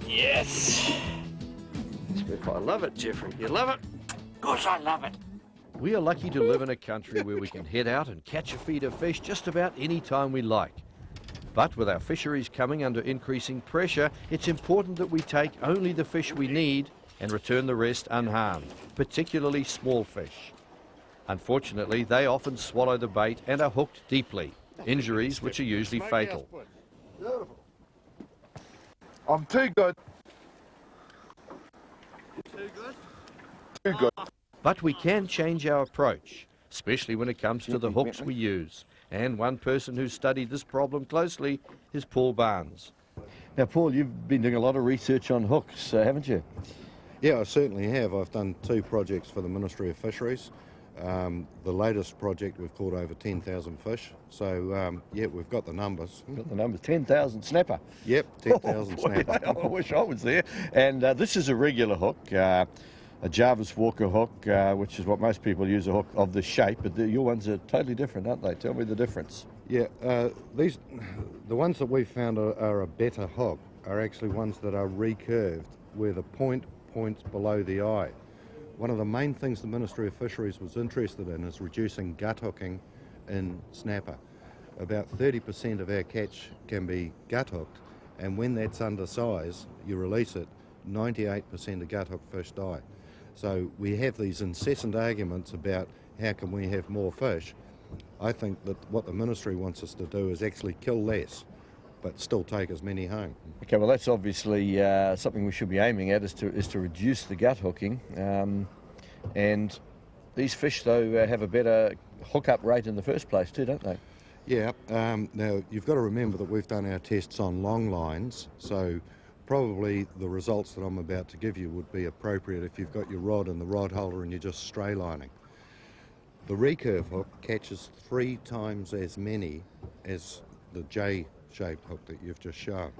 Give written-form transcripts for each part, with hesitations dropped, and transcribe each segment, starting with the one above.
Yes. I love it, Geoffrey. You love it? Of course I love it. We are lucky to live in a country where we can head out and catch a feed of fish just about any time we like. But with our fisheries coming under increasing pressure, it's important that we take only the fish we need and return the rest unharmed, particularly small fish. Unfortunately, they often swallow the bait and are hooked deeply, injuries which are usually fatal. Beautiful. I'm too good. Too good? Too good. But we can change our approach, especially when it comes to the hooks we use. And one person who's studied this problem closely is Paul Barnes. Now, Paul, you've been doing a lot of research on hooks, haven't you? Yeah, I certainly have. I've done 2 projects for the Ministry of Fisheries. The latest project, we've caught over 10,000 fish. So, yeah, we've got the numbers. Got the numbers, 10,000 snapper. Yep, 10,000 snapper. I wish I was there. And this is a regular hook, a Jarvis Walker hook, which is what most people use, a hook of this shape. But your ones are totally different, aren't they? Tell me the difference. Yeah, the ones that we've found are a better hook are actually ones that are recurved, where the point points below the eye. One of the main things the Ministry of Fisheries was interested in is reducing gut hooking in snapper. About 30% of our catch can be gut hooked, and when that's undersized, you release it, 98% of gut hooked fish die. So we have these incessant arguments about how can we have more fish. I think that what the Ministry wants us to do is actually kill less, but still take as many home. Okay, well that's obviously something we should be aiming at, is to reduce the gut hooking. And these fish, though, have a better hookup rate in the first place too, don't they? Yeah, now you've got to remember that we've done our tests on long lines, so probably the results that I'm about to give you would be appropriate if you've got your rod in the rod holder and you're just stray lining. The recurve hook catches 3 times as many as the J-shaped hook that you've just shown.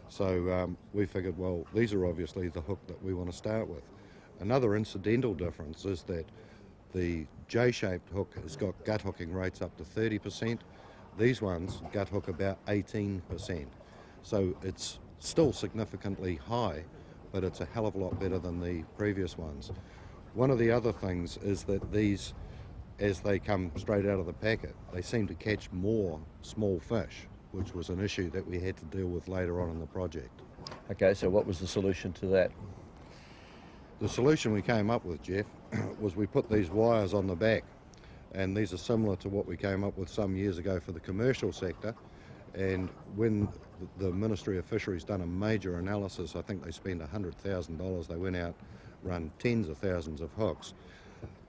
So we figured, well, these are obviously the hook that we want to start with. Another incidental difference is that the J-shaped hook has got gut hooking rates up to 30%. These ones gut hook about 18%. So it's still significantly high, but it's a hell of a lot better than the previous ones. One of the other things is that these, as they come straight out of the packet, they seem to catch more small fish, which was an issue that we had to deal with later on in the project. Okay, so what was the solution to that? The solution we came up with, Geoff, was we put these wires on the back, and these are similar to what we came up with some years ago for the commercial sector. And when the Ministry of Fisheries done a major analysis, I think they spent $100,000, they went out, run tens of thousands of hooks.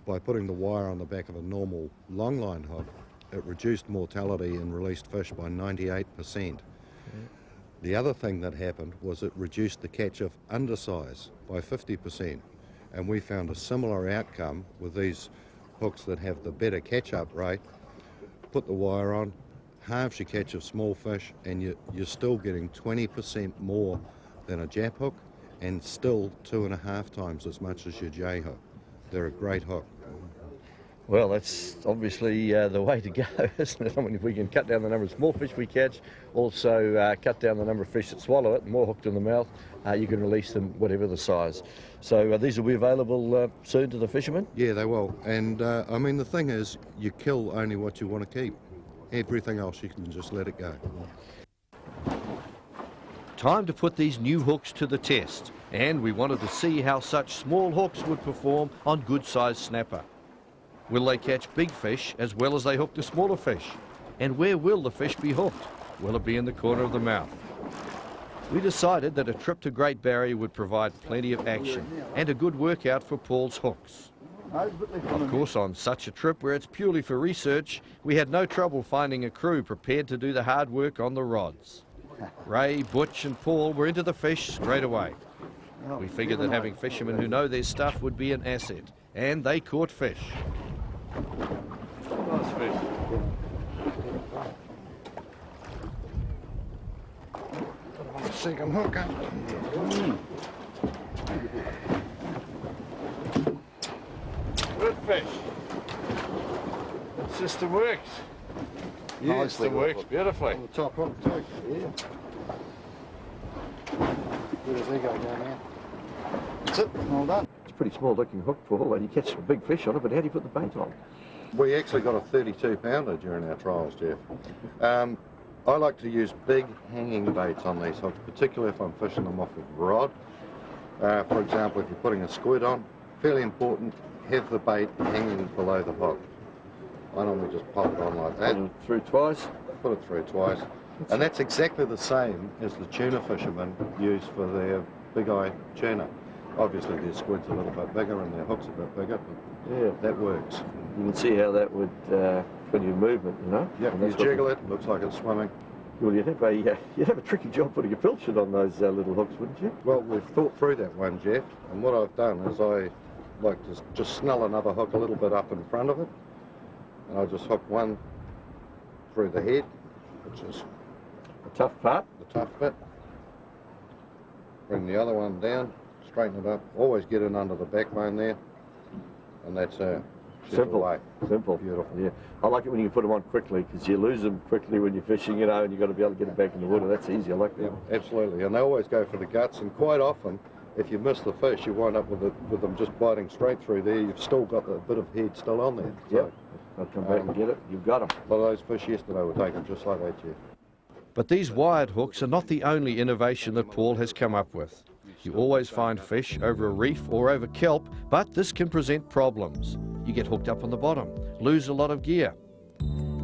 By putting the wire on the back of a normal longline hook, it reduced mortality and released fish by 98%. The other thing that happened was it reduced the catch of undersize by 50%, and we found a similar outcome with these hooks that have the better catch-up rate. Put the wire on, halves your catch of small fish, and you're still getting 20% more than a Jap hook, and still 2.5 times as much as your J hook. They're a great hook. Well, that's obviously the way to go, isn't it? I mean, if we can cut down the number of small fish we catch, also cut down the number of fish that swallow it, more hooked in the mouth, you can release them whatever the size. So these will be available soon to the fishermen? Yeah, they will. And I mean, the thing is, you kill only what you want to keep. Everything else, you can just let it go. Time to put these new hooks to the test. And we wanted to see how such small hooks would perform on good-sized snapper. Will they catch big fish as well as they hook the smaller fish? And where will the fish be hooked? Will it be in the corner of the mouth? We decided that a trip to Great Barrier would provide plenty of action and a good workout for Paul's hooks. Of course, on such a trip where it's purely for research, we had no trouble finding a crew prepared to do the hard work on the rods. Ray, Butch and Paul were into the fish straight away. We figured that having fishermen who know their stuff would be an asset, and they caught fish. Nice fish. Second hook up. Good fish. The system works. Yeah, the system works beautifully. The top hook too. Yeah. Where does he go down there? That's it, all done. It's a pretty small looking hook, Paul, and you catch some big fish on it, but how do you put the bait on? We actually got a 32 pounder during our trials, Geoff. I like to use big hanging baits on these hooks, particularly if I'm fishing them off a rod. For example, if you're putting a squid on, fairly important, have the bait hanging below the hook. I normally just pop it on like that. Put it through twice? Put it through twice. And that's exactly the same as the tuna fishermen use for their big eye tuna. Obviously their squid's a little bit bigger and their hook's a bit bigger, but yeah, that works. You can see how that would put your movement, you know? Yeah, you jiggle it, looks like it's swimming. Well, you'd have a tricky job putting a pilchard on those little hooks, wouldn't you? Well, we've thought through that one, Geoff, and what I've done is I like to just snell another hook a little bit up in front of it, and I just hook one through the head, which is The tough part? the tough bit. Bring the other one down, straighten it up, always get in under the backbone there, and that's her. Simple. Away. Simple. Beautiful. Yeah. I like it when you put them on quickly, because you lose them quickly when you're fishing, you know, and you've got to be able to get them back in the water. That's easy. I like that. Yeah, absolutely, and they always go for the guts, and quite often, if you miss the fish, you wind up with them just biting straight through there. You've still got a bit of head still on there. So, Yep. They'll come back and get it. You've got them. a lot of those fish yesterday were taken just like that, Geoff. But these wired hooks are not the only innovation that Paul has come up with. You always find fish over a reef or over kelp, but this can present problems. You get hooked up on the bottom, lose a lot of gear,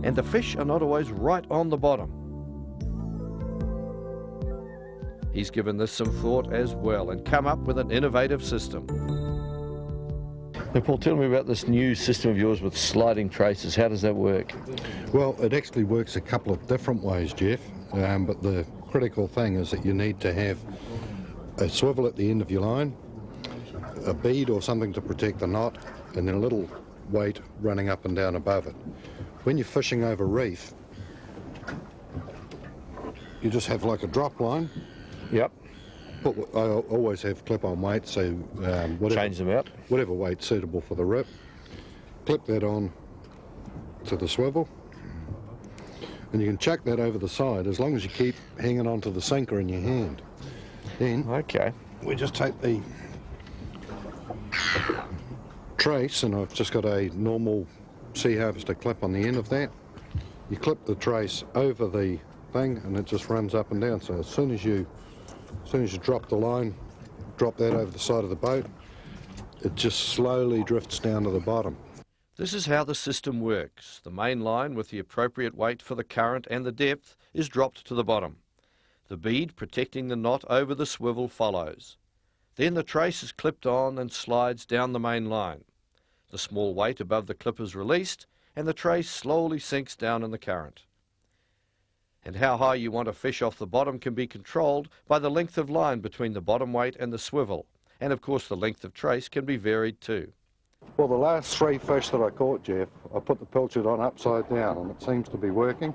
and the fish are not always right on the bottom. He's given this some thought as well and come up with an innovative system. Now, Paul, tell me about this new system of yours with sliding traces. How does that work? Well, it actually works a couple of different ways, Geoff, but the critical thing is that you need to have a swivel at the end of your line, a bead or something to protect the knot, and then a little weight running up and down above it. When you're fishing over reef, you just have like a drop line. Yep. I always have clip-on weight, so whatever, Change them out. whatever weight's suitable for the rip. Clip that on to the swivel, and you can chuck that over the side as long as you keep hanging onto the sinker in your hand. Then Okay. we just take the trace, and I've just got a normal sea harvester clip on the end of that. You clip the trace over the thing and it just runs up and down, so as soon as you drop the line, drop that over the side of the boat, it just slowly drifts down to the bottom. This is how the system works. The main line with the appropriate weight for the current and the depth is dropped to the bottom. The bead protecting the knot over the swivel follows. Then the trace is clipped on and slides down the main line. The small weight above the clip is released and the trace slowly sinks down in the current. And how high you want to fish off the bottom can be controlled by the length of line between the bottom weight and the swivel. And of course the length of trace can be varied too. Well, the last 3 fish that I caught, Geoff, I put the pilchard on upside down and it seems to be working.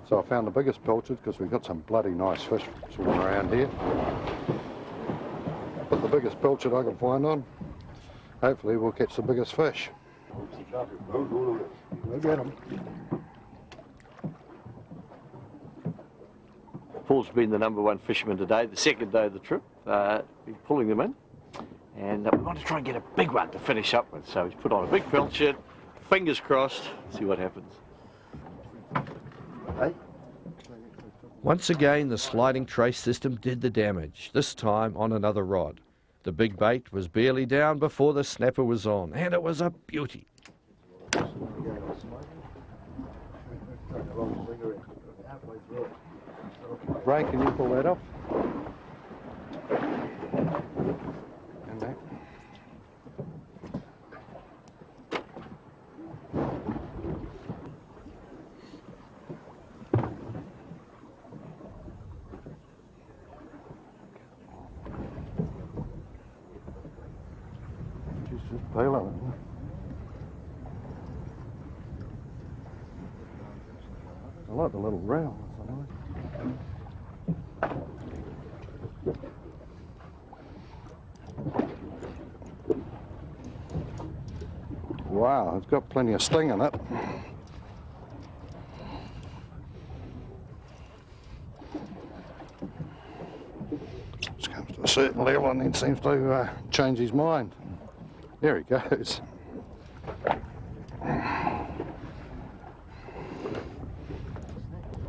So I found the biggest pilchard because we've got some bloody nice fish swimming around here. Put the biggest pilchard I can find on. Hopefully we'll catch the biggest fish. We'll get them. Paul's been the #1 fisherman today, the second day of the trip. Been pulling them in. And we want to try and get a big one to finish up with. So he's put on a big pilchard, fingers crossed, see what happens. Hey? Once again, the sliding trace system did the damage, this time on another rod. The big bait was barely down before the snapper was on, and it was a beauty. Ray, can you pull that off? And that. She's just bailing. I like the little rail. That's nice. Wow, it's got plenty of sting in it. Just come certain level and then seems to change his mind. There he goes.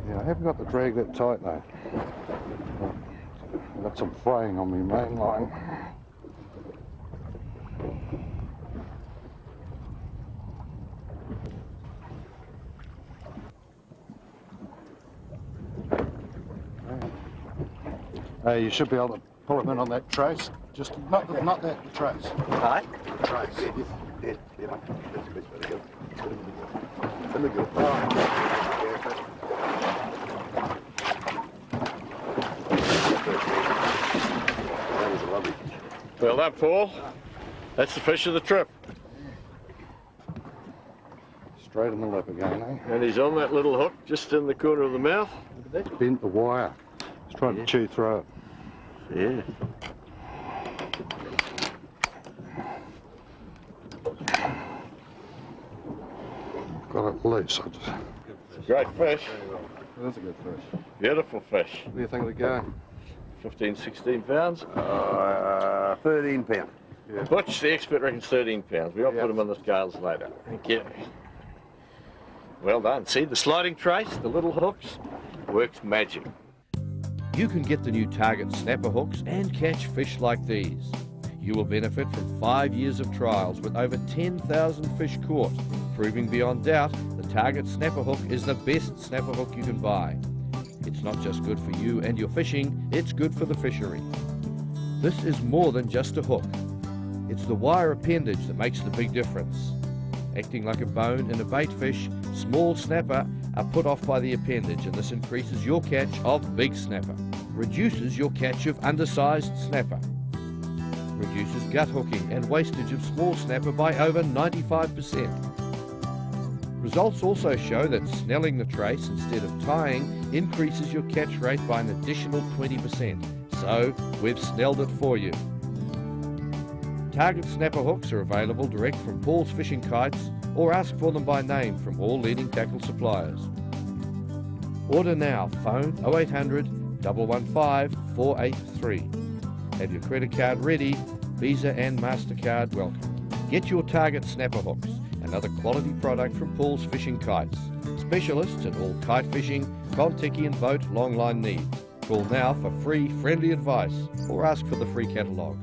Yeah, I haven't got to drag that tight though. I've got some fraying on my main line. You should be able to pull him in on that trace. Just not that trace. Right. Trace. Yeah, mate. That's the best way to go. Let me go. That was a lovely fish. Well done, Paul. That's the fish of the trip. Straight in the lip again, eh? And he's on that little hook just in the corner of the mouth. Bent the wire. He's trying to chew through it. Yeah. Got it loose. Great fish. It is a good fish. Beautiful fish. What do you think of the going? 15, 16 pounds. 13 pound. Yeah. Butch, the expert, reckons 13 pounds. We'll Yep. put him on the scales later. Thank you. Well done. See, the sliding trace, the little hooks, works magic. You can get the new Target snapper hooks and catch fish like these. You will benefit from 5 years of trials with over 10,000 fish caught, proving beyond doubt the Target snapper hook is the best snapper hook you can buy. It's not just good for you and your fishing, it's good for the fishery. This is more than just a hook. It's the wire appendage that makes the big difference. Acting like a bone in a bait fish, small snapper are put off by the appendage, and this increases your catch of big snapper, reduces your catch of undersized snapper, reduces gut hooking and wastage of small snapper by over 95%. Results also show that snelling the trace instead of tying increases your catch rate by an additional 20%. So we've snelled it for you. Target snapper hooks are available direct from Paul's Fishing Kites, or ask for them by name from all leading tackle suppliers. Order now. Phone 0800 115 483. Have your credit card ready. Visa and MasterCard welcome. Get your Target snapper hooks, another quality product from Paul's Fishing Kites. Specialists in all kite fishing, Contiki and boat longline needs. Call now for free, friendly advice, or ask for the free catalogue.